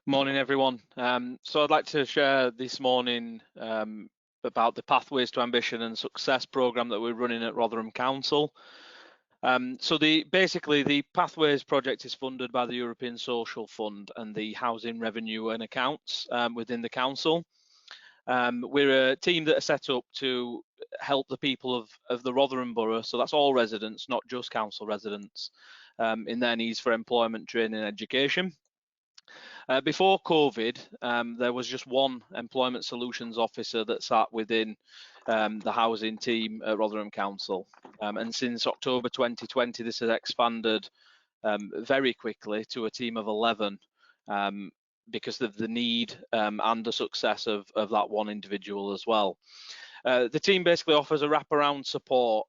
Morning, everyone. So I'd like to share this morning about the Pathways to Ambition and Success programme that we're running at Rotherham Council. Basically the Pathways project is funded by the European Social Fund and the Housing Revenue and Accounts within the council. We're a team that are set up to help the people of the Rotherham Borough, so that's all residents, not just council residents, in their needs for employment, training and education. Before COVID, there was just one employment solutions officer that sat within the housing team at Rotherham Council. And since October 2020, this has expanded very quickly to a team of 11 because of the need and the success of that one individual as well. The team basically offers a wraparound support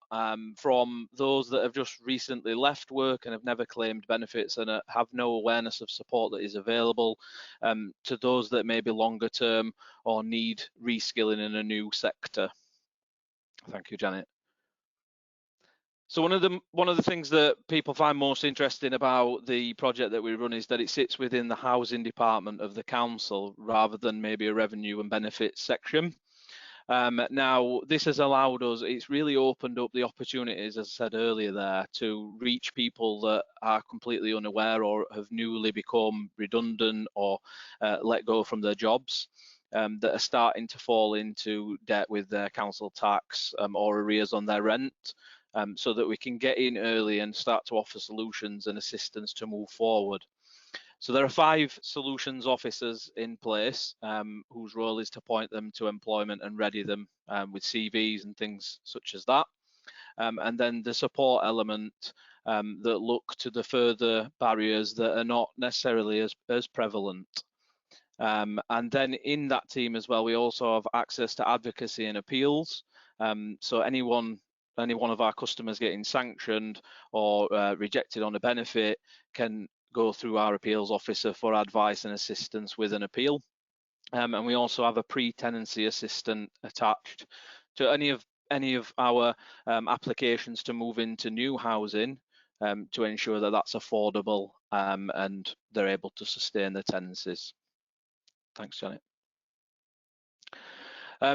from those that have just recently left work and have never claimed benefits and have no awareness of support that is available, to those that may be longer term or need reskilling in a new sector. Thank you, Janet. So one of the things that people find most interesting about the project that we run is that it sits within the housing department of the council rather than maybe a revenue and benefits section. Now, this has allowed us, it's really opened up the opportunities, as I said earlier there, to reach people that are completely unaware or have newly become redundant or let go from their jobs, that are starting to fall into debt with their council tax or arrears on their rent, so that we can get in early and start to offer solutions and assistance to move forward. So there are 5 solutions officers in place whose role is to point them to employment and ready them with CVs and things such as that. And then the support element that look to the further barriers that are not necessarily as prevalent. And then in that team as well, we also have access to advocacy and appeals. So any one of our customers getting sanctioned or rejected on a benefit can go through our appeals officer for advice and assistance with an appeal. And we also have a pre-tenancy assistant attached to any of our applications to move into new housing, to ensure that that's affordable and they're able to sustain their tenancies. Thanks, Janet.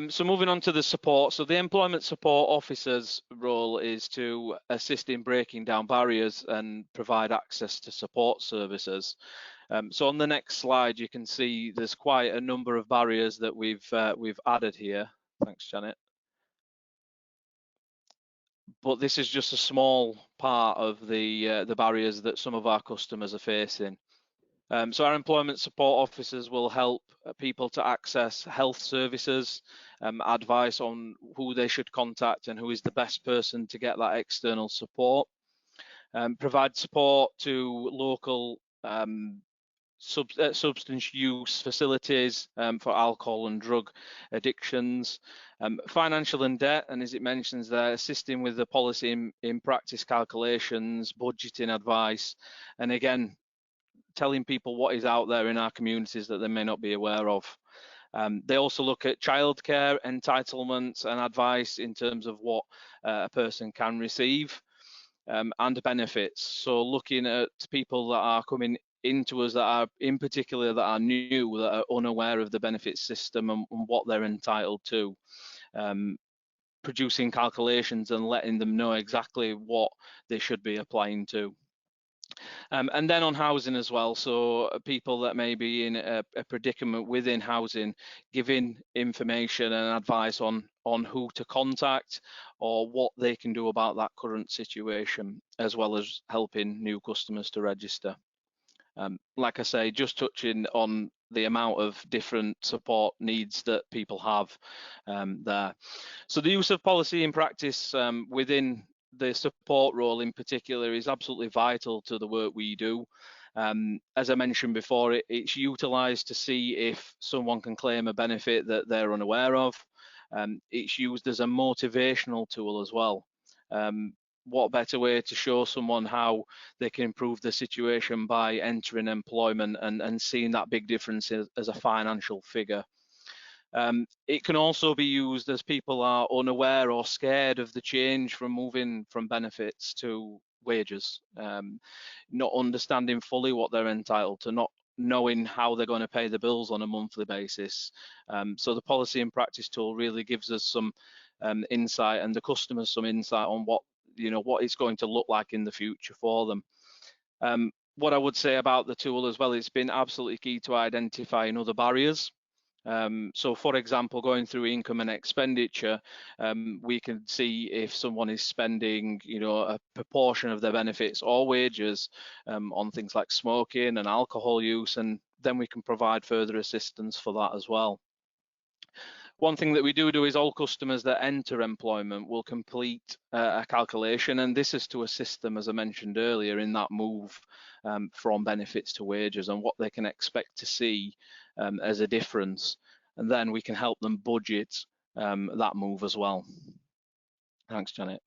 So moving on to the support. So the employment support officer's role is to assist in breaking down barriers and provide access to support services. So on the next slide, you can see there's quite a number of barriers that we've added here. Thanks, Janet. But this is just a small part of the barriers that some of our customers are facing. So our employment support officers will help people to access health services, advice on who they should contact and who is the best person to get that external support, provide support to local substance use facilities for alcohol and drug addictions, financial and debt, and as it mentions there, assisting with the policy in practice calculations, budgeting advice, and again, telling people what is out there in our communities that they may not be aware of. They also look at childcare entitlements and advice in terms of what a person can receive, and benefits. So looking at people that are coming into us that are in particular that are new, that are unaware of the benefits system and what they're entitled to. Producing calculations and letting them know exactly what they should be applying to. And then on housing as well, so people that may be in a predicament within housing, giving information and advice on who to contact or what they can do about that current situation, as well as helping new customers to register. Like I say, just touching on the amount of different support needs that people have there. So the use of policy in practice within the support role in particular is absolutely vital to the work we do. As I mentioned before, it's utilised to see if someone can claim a benefit that they're unaware of. It's used as a motivational tool as well. What better way to show someone how they can improve the situation by entering employment and seeing that big difference as a financial figure. It can also be used as people are unaware or scared of the change from moving from benefits to wages, not understanding fully what they're entitled to, not knowing how they're going to pay the bills on a monthly basis. So the policy and practice tool really gives us some insight, and the customers some insight on what it's going to look like in the future for them. What I would say about the tool as well, it's been absolutely key to identifying other barriers. So for example, going through income and expenditure, we can see if someone is spending, a proportion of their benefits or wages on things like smoking and alcohol use, and then we can provide further assistance for that as well. One thing that we do is all customers that enter employment will complete a calculation, and this is to assist them, as I mentioned earlier, in that move from benefits to wages and what they can expect to see as a difference. And then we can help them budget that move as well. Thanks, Janet.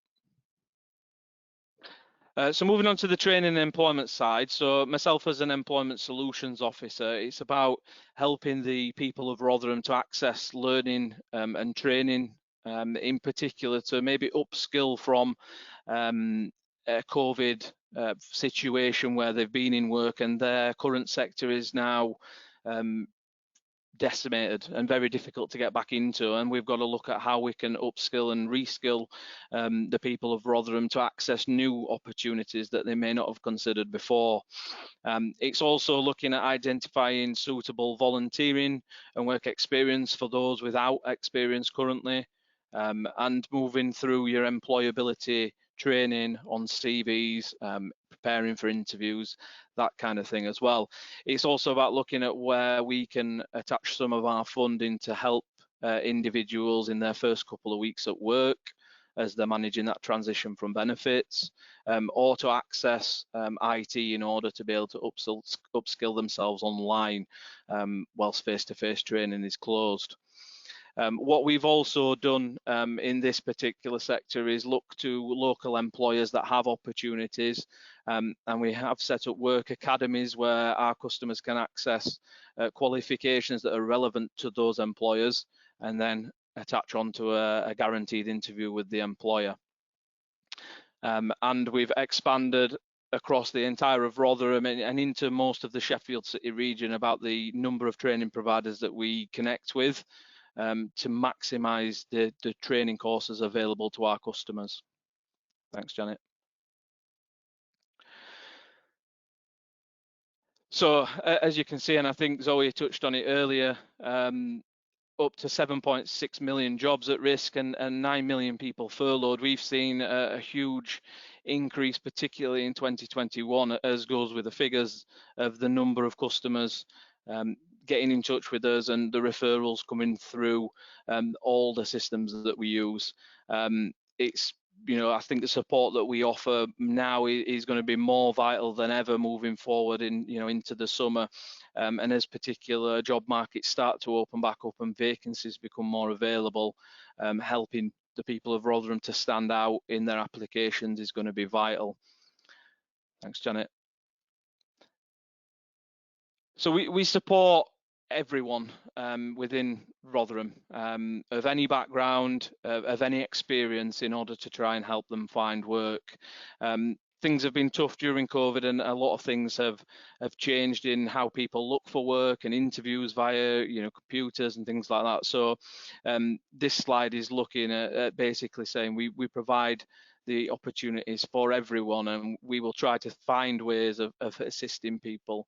So moving on to the training and employment side. So myself as an employment solutions officer, it's about helping the people of Rotherham to access learning and training, in particular to maybe upskill from a COVID situation where they've been in work and their current sector is now decimated and very difficult to get back into, and we've got to look at how we can upskill and reskill the people of Rotherham to access new opportunities that they may not have considered before. It's also looking at identifying suitable volunteering and work experience for those without experience currently, and moving through your employability training on CVs, preparing for interviews, that kind of thing as well. It's also about looking at where we can attach some of our funding to help individuals in their first couple of weeks at work as they're managing that transition from benefits, or to access IT in order to be able to upskill themselves online whilst face-to-face training is closed. What we've also done in this particular sector is look to local employers that have opportunities, and we have set up work academies where our customers can access qualifications that are relevant to those employers and then attach onto a guaranteed interview with the employer. And we've expanded across the entire of Rotherham and into most of the Sheffield City region about the number of training providers that we connect with, to maximise the training courses available to our customers. Thanks, Janet. So as you can see, and I think Zoe touched on it earlier, up to 7.6 million jobs at risk and 9 million people furloughed. We've seen a huge increase, particularly in 2021, as goes with the figures of the number of customers getting in touch with us and the referrals coming through all the systems that we use. It's, I think the support that we offer now is going to be more vital than ever moving forward into the summer, and as particular job markets start to open back up and vacancies become more available, helping the people of Rotherham to stand out in their applications is going to be vital. Thanks, Janet. So we support everyone within Rotherham of any background, of any experience, in order to try and help them find work. Things have been tough during COVID, and a lot of things have changed in how people look for work and interviews via computers and things like that. So this slide is looking at basically saying we provide the opportunities for everyone, and we will try to find ways of assisting people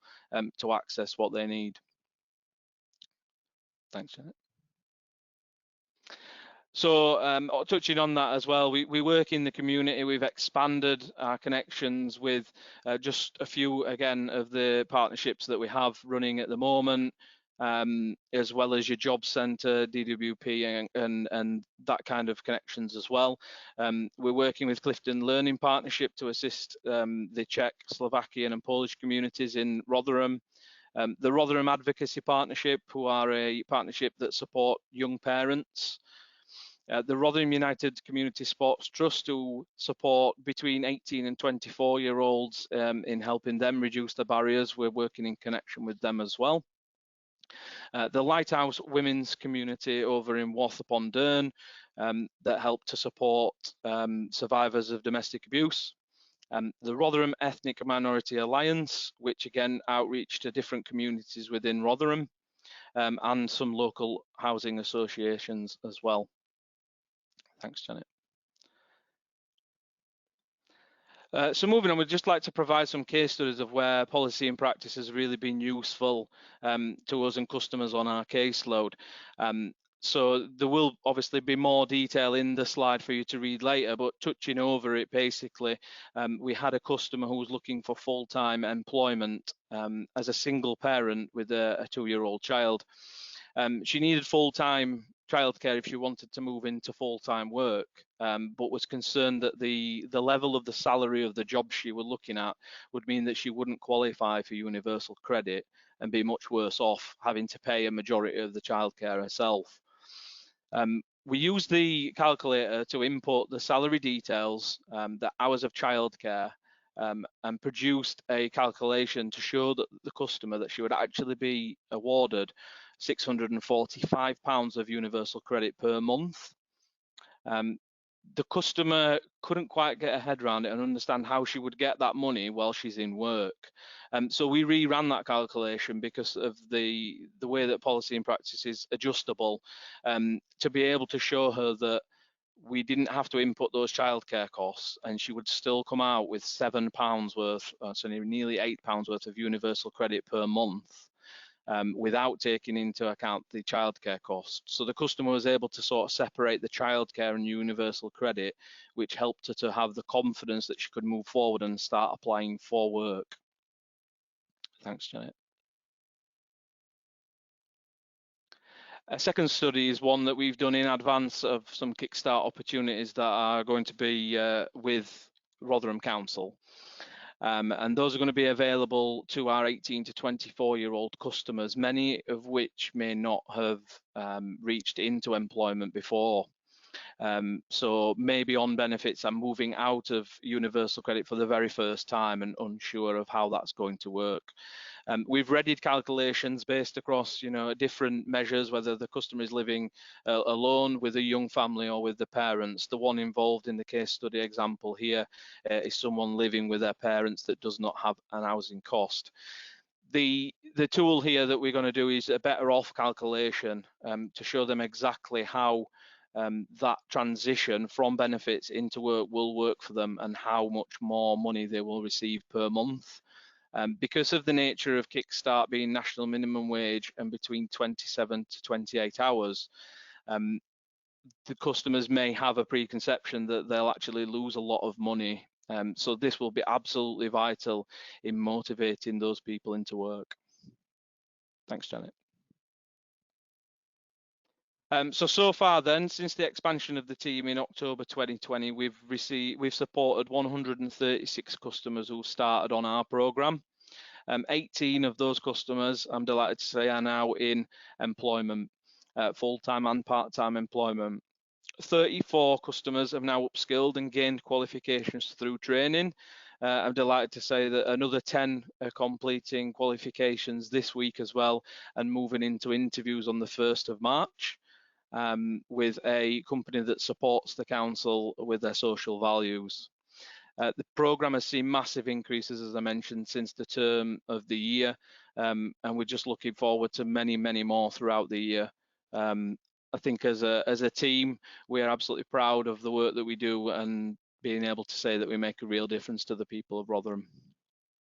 to access what they need. Thanks, Janet. So touching on that as well, we work in the community. We've expanded our connections with just a few, again, of the partnerships that we have running at the moment, as well as your job centre, DWP, and that kind of connections as well. We're working with Clifton Learning Partnership to assist the Czech, Slovakian and Polish communities in Rotherham. The Rotherham Advocacy Partnership, who are a partnership that support young parents. The Rotherham United Community Sports Trust, who support between 18 and 24-year-olds in helping them reduce the barriers. We're working in connection with them as well. The Lighthouse Women's Community over in Worth-upon-Dearne that help to support survivors of domestic abuse. The Rotherham Ethnic Minority Alliance, which again outreach to different communities within Rotherham, and some local housing associations as well. Thanks, Janet. So moving on, we'd just like to provide some case studies of where policy and practice has really been useful to us and customers on our caseload. So there will obviously be more detail in the slide for you to read later, but touching over it, basically, we had a customer who was looking for full-time employment as a single parent with a 2-year-old child. She needed full-time childcare if she wanted to move into full-time work, but was concerned that the level of the salary of the job she was looking at would mean that she wouldn't qualify for universal credit and be much worse off having to pay a majority of the childcare herself. We used the calculator to input the salary details, the hours of childcare, and produced a calculation to show that the customer that she would actually be awarded £645 of universal credit per month. The customer couldn't quite get her head around it and understand how she would get that money while she's in work. So we reran that calculation because of the way that policy and practice is adjustable, to be able to show her that we didn't have to input those childcare costs and she would still come out with £7 worth, so nearly £8 worth of universal credit per month. Without taking into account the childcare costs. So the customer was able to sort of separate the childcare and universal credit, which helped her to have the confidence that she could move forward and start applying for work. Thanks, Janet. A second study is one that we've done in advance of some Kickstart opportunities that are going to be with Rotherham Council. And those are going to be available to our 18 to 24-year-old customers, many of which may not have reached into employment before. So maybe on benefits and moving out of universal credit for the very first time and unsure of how that's going to work. We've readied calculations based across, different measures, whether the customer is living alone with a young family or with the parents. The one involved in the case study example here is someone living with their parents that does not have an housing cost. The tool here that we're going to do is a better off calculation to show them exactly how that transition from benefits into work will work for them and how much more money they will receive per month. Because of the nature of Kickstart being national minimum wage and between 27 to 28 hours, the customers may have a preconception that they'll actually lose a lot of money. So this will be absolutely vital in motivating those people into work. Thanks, Janet. So far then, since the expansion of the team in October 2020, we've supported 136 customers who started on our programme. 18 of those customers, I'm delighted to say, are now in employment, full-time and part-time employment. 34 customers have now upskilled and gained qualifications through training. I'm delighted to say that another 10 are completing qualifications this week as well and moving into interviews on the 1st of March. With a company that supports the council with their social values. The programme has seen massive increases, as I mentioned, since the term of the year, and we're just looking forward to many, many more throughout the year. I think as a team, we are absolutely proud of the work that we do and being able to say that we make a real difference to the people of Rotherham.